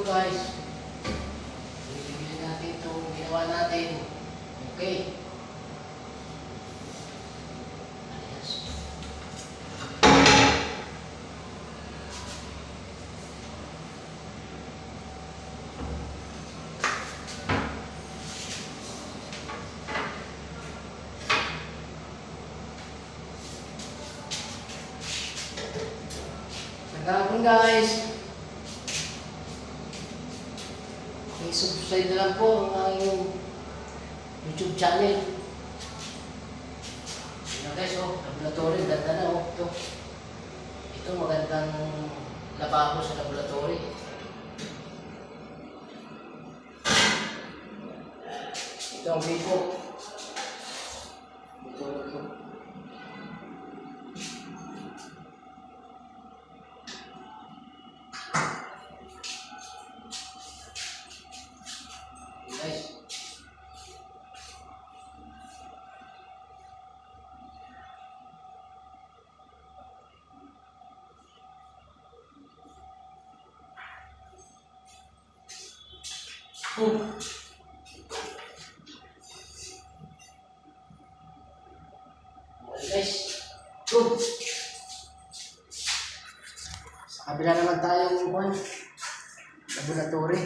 ito guys. Bibili natin itong ginawa natin. Okay. Nagkakapon guys. I-subscribe na lang po ang aking YouTube channel. Yan guys, laboratory, ganda na ito. Ito magandang lababo sa laboratory. Ito ang bipo. Ito. Guys. Guys. Sa kabila naman tayo ng laboratory.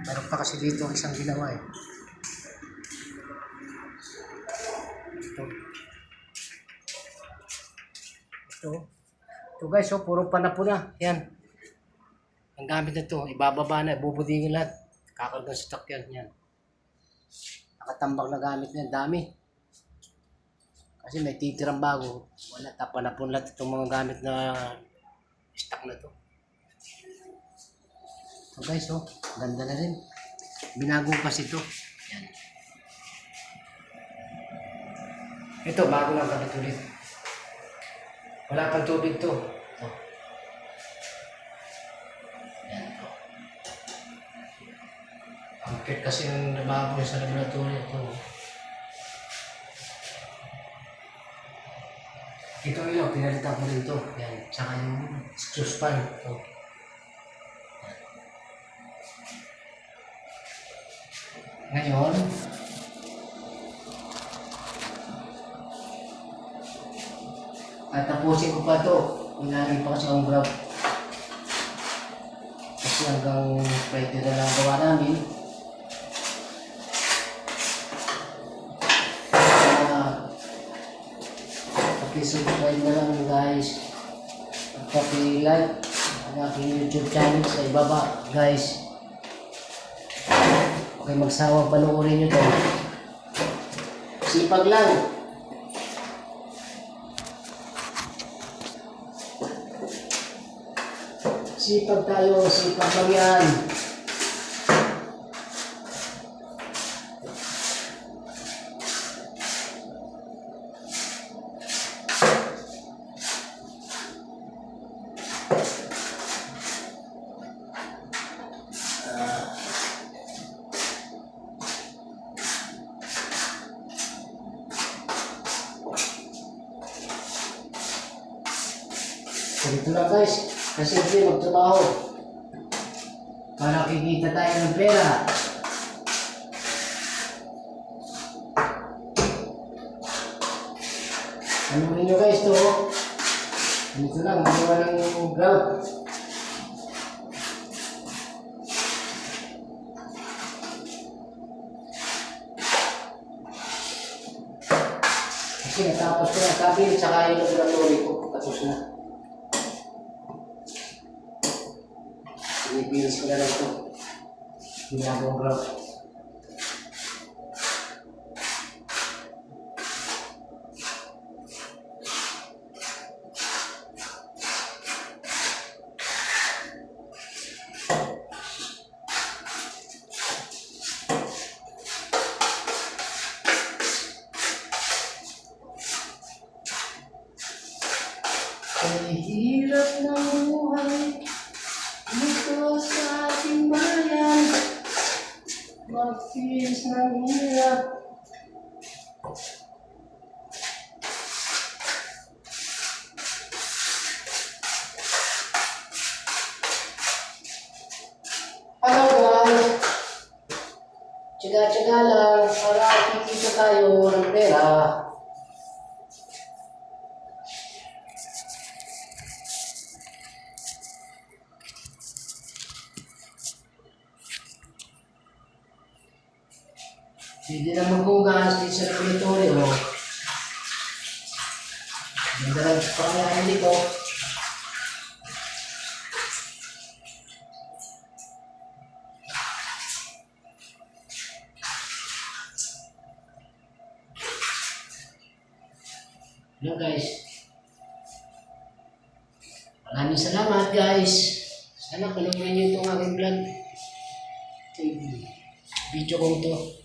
Meron pa kasi dito isang ginawa eh. Ito guys, puro panapuna. Yan. Ang gamit na ito, ibababa na, bubudingin lahat. Kakargang stock yan. Nakatambak na gamit na yan, dami. Kasi may titirang bago. Wala, tapanapon lahat itong mga gamit na stock na ito. So guys, ganda na rin. Binago kasi ito. Yan. Ito, bago lang kapit ulit. Wala pang tubig ito. Ito. Yan ito. Ang cute kasi ng lababo sa laboratory ito. Ito ilaw, pinalitan ko rin ito. Yan. Tsaka yung exhaust fan. Ito. Ngayon, tapusin ko pa ito. Hinahangin pa kasi ang grab. Kasi hanggang pwede na lang gawa namin. Subscribe na lang guys. Paki-like ang aking YouTube channel sa ibaba guys. Okay, magsawang panoorin nyo ito. Sipag lang. Sipag tayo, sipag lang yan. Ito lang guys, kasi hindi magtrabaho para kikita tayo ng pera. Ano rin nyo guys ito? Dito lang, magawa ng grout. Kasi natapos ko na cabinet tsaka yung laboratory ko. Tapos na. Ibilis ko na lang ito. Ginagawang grout. Ang hirap ng buhay dito sa ating bayan, mag-feel ng hirap. Tiyaga-tiyaga lang para kikita tayo ng pera. Hindi na maghugas dito sa laboratorio. Ganda lang sa pangyayari dito. Hello guys. Maraming salamat guys. Sana panoorin niyo itong aking vlog. Itong video ko ito.